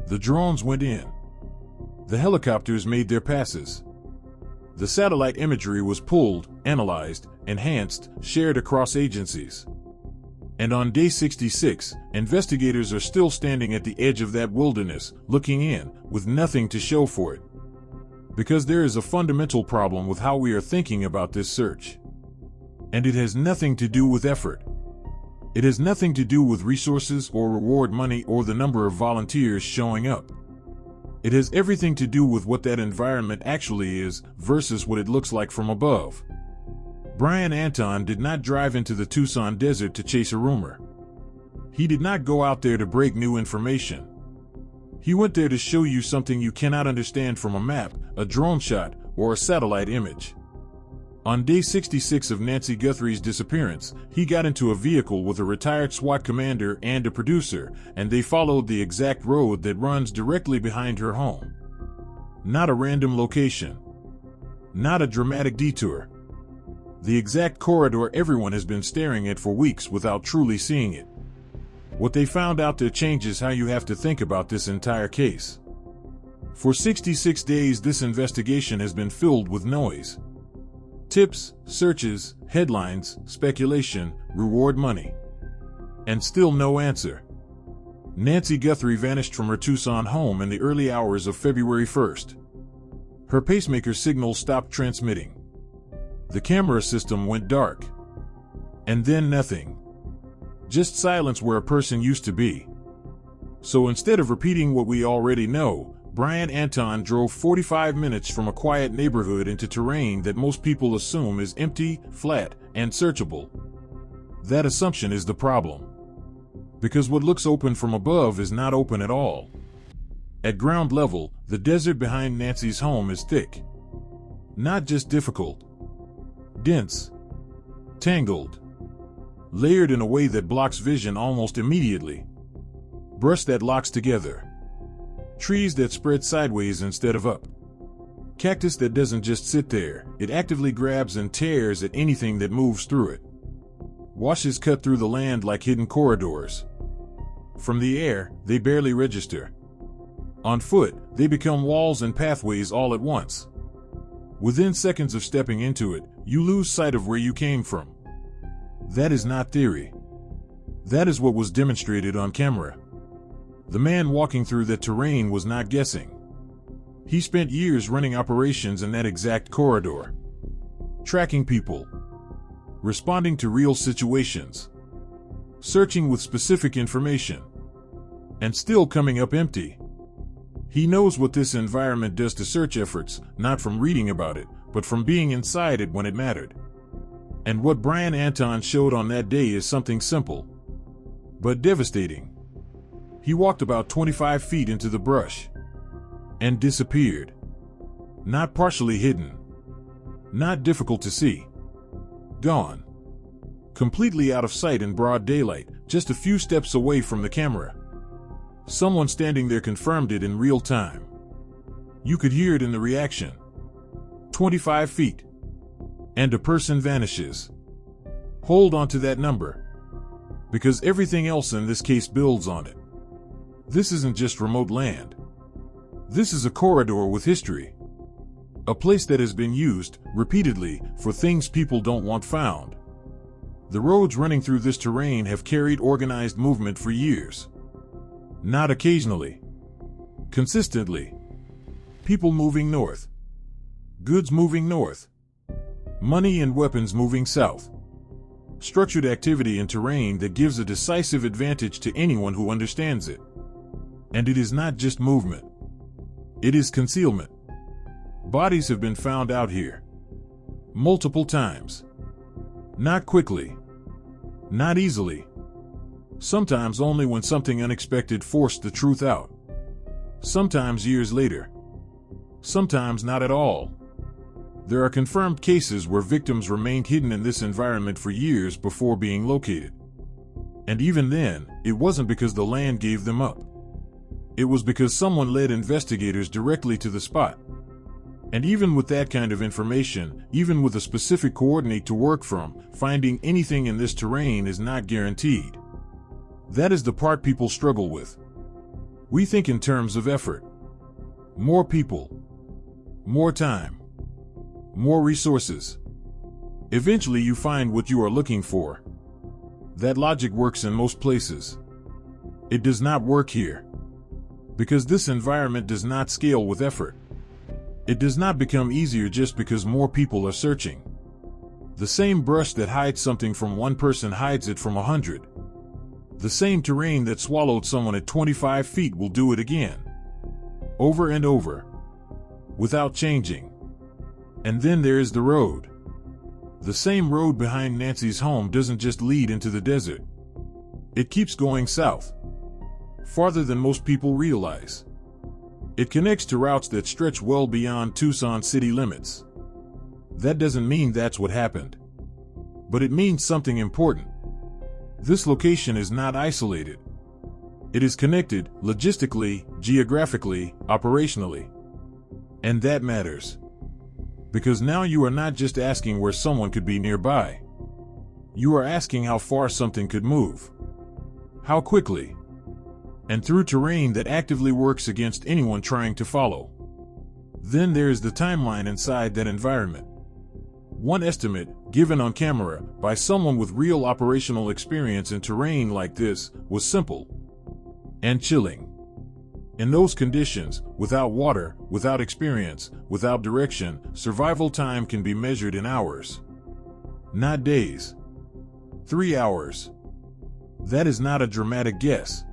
The drones went in. The helicopters made their passes. The satellite imagery was pulled, analyzed, enhanced, shared across agencies. And on day 66, investigators are still standing at the edge of that wilderness, looking in, with nothing to show for it. Because there is a fundamental problem with how we are thinking about this search. And it has nothing to do with effort. It has nothing to do with resources or reward money or the number of volunteers showing up. It has everything to do with what that environment actually is versus what it looks like from above. Brian Anton did not drive into the Tucson desert to chase a rumor. He did not go out there to break new information. He went there to show you something you cannot understand from a map, a drone shot, or a satellite image. On day 66 of Nancy Guthrie's disappearance, he got into a vehicle with a retired SWAT commander and a producer, and they followed the exact road that runs directly behind her home. Not a random location. Not a dramatic detour. The exact corridor everyone has been staring at for weeks without truly seeing it. What they found out there changes how you have to think about this entire case. For 66 days, this investigation has been filled with noise. Tips, searches, headlines, speculation, reward money. And still no answer. Nancy Guthrie vanished from her Tucson home in the early hours of February 1st. Her pacemaker signal stopped transmitting. The camera system went dark. And then nothing. Just silence where a person used to be. So instead of repeating what we already know, Brian Anton drove 45 minutes from a quiet neighborhood into terrain that most people assume is empty, flat, and searchable. That assumption is the problem. Because what looks open from above is not open at all. At ground level, the desert behind Nancy's home is thick. Not just difficult. Dense. Tangled. Layered in a way that blocks vision almost immediately. Brush that locks together. Trees that spread sideways instead of up. Cactus that doesn't just sit there, it actively grabs and tears at anything that moves through it. Washes cut through the land like hidden corridors. From the air, they barely register. On foot, they become walls and pathways all at once. Within seconds of stepping into it, you lose sight of where you came from. That is not theory. That is what was demonstrated on camera. The man walking through that terrain was not guessing. He spent years running operations in that exact corridor. Tracking people. Responding to real situations. Searching with specific information. And still coming up empty. He knows what this environment does to search efforts, not from reading about it, but from being inside it when it mattered. And what Brian Anton showed on that day is something simple, but devastating. He walked about 25 feet into the brush and disappeared. Not partially hidden. Not difficult to see. Gone. Completely out of sight in broad daylight, just a few steps away from the camera. Someone standing there confirmed it in real time. You could hear it in the reaction. 25 feet. And a person vanishes. Hold on to that number. Because everything else in this case builds on it. This isn't just remote land. This is a corridor with history. A place that has been used, repeatedly, for things people don't want found. The roads running through this terrain have carried organized movement for years. Not occasionally. Consistently. People moving north. Goods moving north. Money and weapons moving south. Structured activity in terrain that gives a decisive advantage to anyone who understands it. And it is not just movement. It is concealment. Bodies have been found out here. Multiple times. Not quickly. Not easily. Sometimes only when something unexpected forced the truth out. Sometimes years later. Sometimes not at all. There are confirmed cases where victims remained hidden in this environment for years before being located. And even then, it wasn't because the land gave them up. It was because someone led investigators directly to the spot. And even with that kind of information, even with a specific coordinate to work from, finding anything in this terrain is not guaranteed. That is the part people struggle with. We think in terms of effort. More people, more time, more resources. Eventually you find what you are looking for. That logic works in most places. It does not work here. Because this environment does not scale with effort. It does not become easier just because more people are searching. The same brush that hides something from one person hides it from 100. The same terrain that swallowed someone at 25 feet will do it again. Over and over. Without changing. And then there is the road. The same road behind Nancy's home doesn't just lead into the desert. It keeps going south. Farther than most people realize. It connects to routes that stretch well beyond Tucson city limits. That doesn't mean that's what happened. But it means something important. This location is not isolated. It is connected, logistically, geographically, operationally. And that matters. Because now you are not just asking where someone could be nearby. You are asking how far something could move. How quickly. And through terrain that actively works against anyone trying to follow. Then there is the timeline inside that environment. One estimate, given on camera, by someone with real operational experience in terrain like this, was simple and chilling. In those conditions, without water, without experience, without direction, survival time can be measured in hours. Not days. 3 hours. That is not a dramatic guess.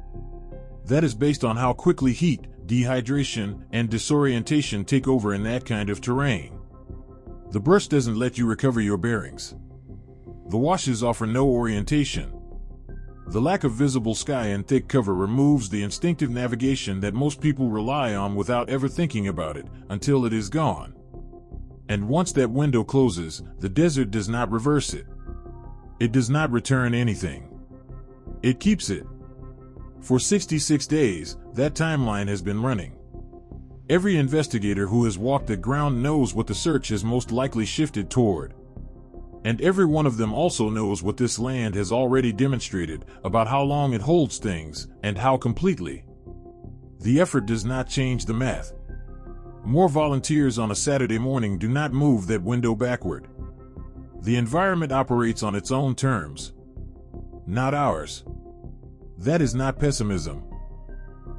That is based on how quickly heat, dehydration, and disorientation take over in that kind of terrain. The brush doesn't let you recover your bearings. The washes offer no orientation. The lack of visible sky and thick cover removes the instinctive navigation that most people rely on without ever thinking about it, until it is gone. And once that window closes, the desert does not reverse it. It does not return anything. It keeps it. For 66 days, that timeline has been running. Every investigator who has walked the ground knows what the search has most likely shifted toward. And every one of them also knows what this land has already demonstrated about how long it holds things, and how completely. The effort does not change the math. More volunteers on a Saturday morning do not move that window backward. The environment operates on its own terms. Not ours. That is not pessimism.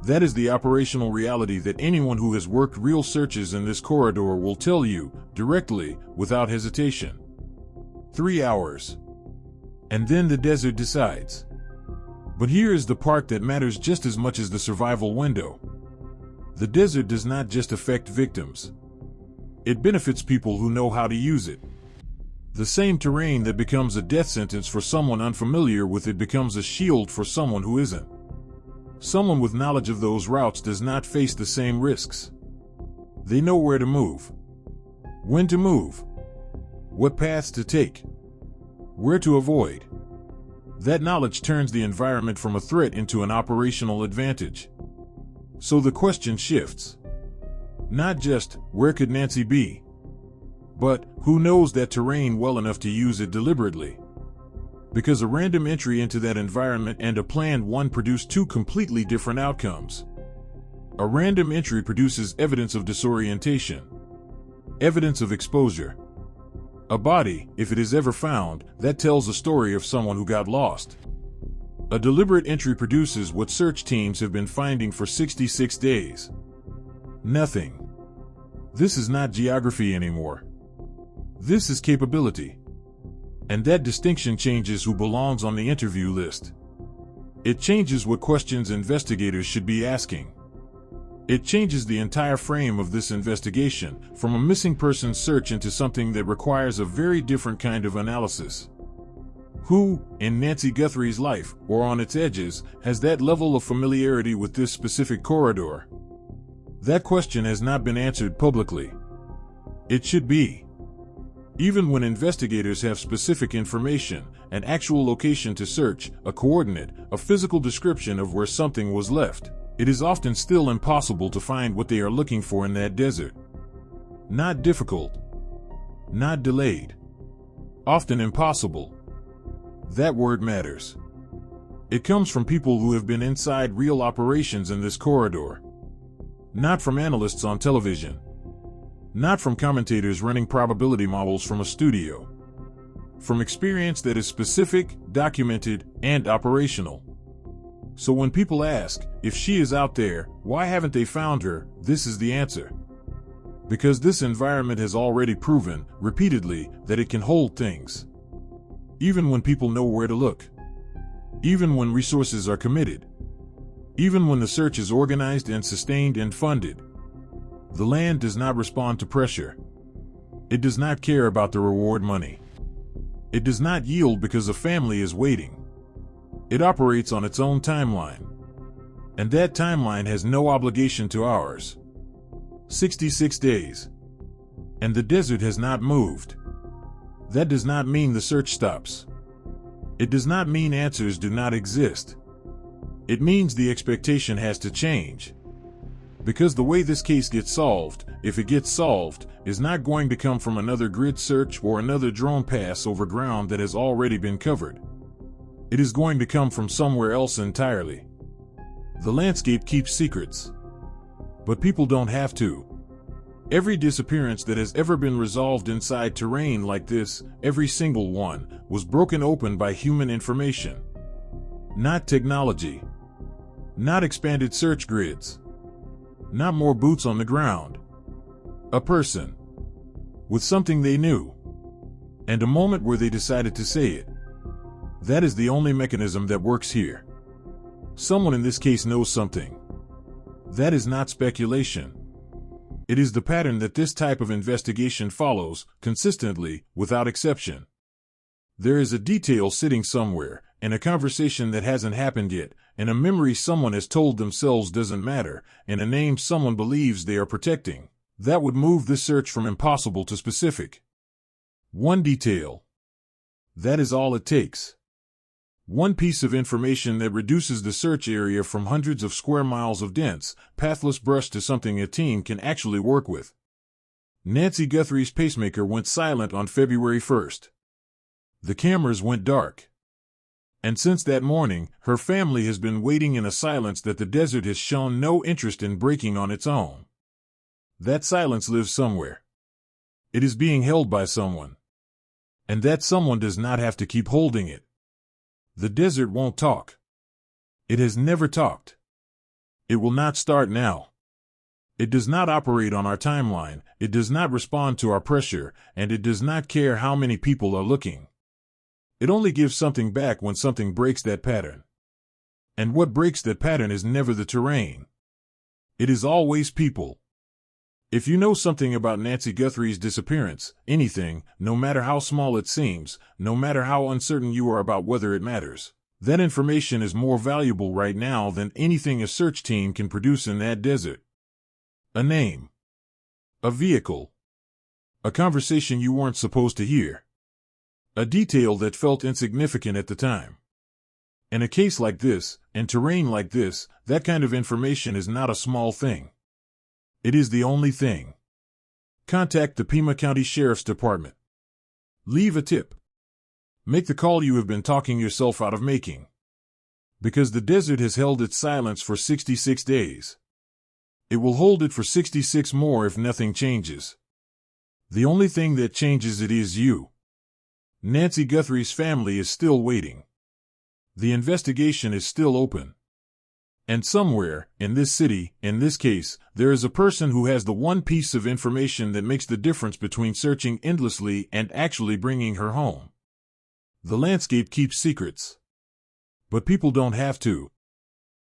That is the operational reality that anyone who has worked real searches in this corridor will tell you, directly, without hesitation. 3 hours. And then the desert decides. But here is the part that matters just as much as the survival window. The desert does not just affect victims. It benefits people who know how to use it. The same terrain that becomes a death sentence for someone unfamiliar with it becomes a shield for someone who isn't. Someone with knowledge of those routes does not face the same risks. They know where to move. When to move. What paths to take. Where to avoid. That knowledge turns the environment from a threat into an operational advantage. So the question shifts. Not just, where could Nancy be? But, who knows that terrain well enough to use it deliberately? Because a random entry into that environment and a planned one produce two completely different outcomes. A random entry produces evidence of disorientation. Evidence of exposure. A body, if it is ever found, that tells a story of someone who got lost. A deliberate entry produces what search teams have been finding for 66 days. Nothing. This is not geography anymore. This is capability. And that distinction changes who belongs on the interview list. It changes what questions investigators should be asking. It changes the entire frame of this investigation, from a missing person search into something that requires a very different kind of analysis. Who, in Nancy Guthrie's life, or on its edges, has that level of familiarity with this specific corridor? That question has not been answered publicly. It should be. Even when investigators have specific information, an actual location to search, a coordinate, a physical description of where something was left, it is often still impossible to find what they are looking for in that desert. Not difficult. Not delayed. Often impossible. That word matters. It comes from people who have been inside real operations in this corridor. Not from analysts on television. Not from commentators running probability models from a studio. From experience that is specific, documented, and operational. So when people ask, if she is out there, why haven't they found her? This is the answer. Because this environment has already proven, repeatedly, that it can hold things. Even when people know where to look. Even when resources are committed. Even when the search is organized and sustained and funded. The land does not respond to pressure. It does not care about the reward money. It does not yield because a family is waiting. It operates on its own timeline. And that timeline has no obligation to ours. 66 days. And the desert has not moved. That does not mean the search stops. It does not mean answers do not exist. It means the expectation has to change. Because the way this case gets solved, if it gets solved, is not going to come from another grid search or another drone pass over ground that has already been covered. It is going to come from somewhere else entirely. The landscape keeps secrets. But people don't have to. Every disappearance that has ever been resolved inside terrain like this, every single one, was broken open by human information. Not technology. Not expanded search grids. Not more boots on the ground. A person. With something they knew. And a moment where they decided to say it. That is the only mechanism that works here. Someone in this case knows something. That is not speculation. It is the pattern that this type of investigation follows, consistently, without exception. There is a detail sitting somewhere, and a conversation that hasn't happened yet, and a memory someone has told themselves doesn't matter, and a name someone believes they are protecting. That would move this search from impossible to specific. One detail. That is all it takes. One piece of information that reduces the search area from hundreds of square miles of dense, pathless brush to something a team can actually work with. Nancy Guthrie's pacemaker went silent on February 1st. The cameras went dark. And since that morning, her family has been waiting in a silence that the desert has shown no interest in breaking on its own. That silence lives somewhere. It is being held by someone. And that someone does not have to keep holding it. The desert won't talk. It has never talked. It will not start now. It does not operate on our timeline, it does not respond to our pressure, and it does not care how many people are looking. It only gives something back when something breaks that pattern. And what breaks that pattern is never the terrain. It is always people. If you know something about Nancy Guthrie's disappearance, anything, no matter how small it seems, no matter how uncertain you are about whether it matters, that information is more valuable right now than anything a search team can produce in that desert. A name. A vehicle. A conversation you weren't supposed to hear. A detail that felt insignificant at the time. In a case like this, and terrain like this, that kind of information is not a small thing. It is the only thing. Contact the Pima County Sheriff's Department. Leave a tip. Make the call you have been talking yourself out of making. Because the desert has held its silence for 66 days. It will hold it for 66 more if nothing changes. The only thing that changes it is you. Nancy Guthrie's family is still waiting. The investigation is still open. And somewhere, in this city, in this case, there is a person who has the one piece of information that makes the difference between searching endlessly and actually bringing her home. The landscape keeps secrets. But people don't have to.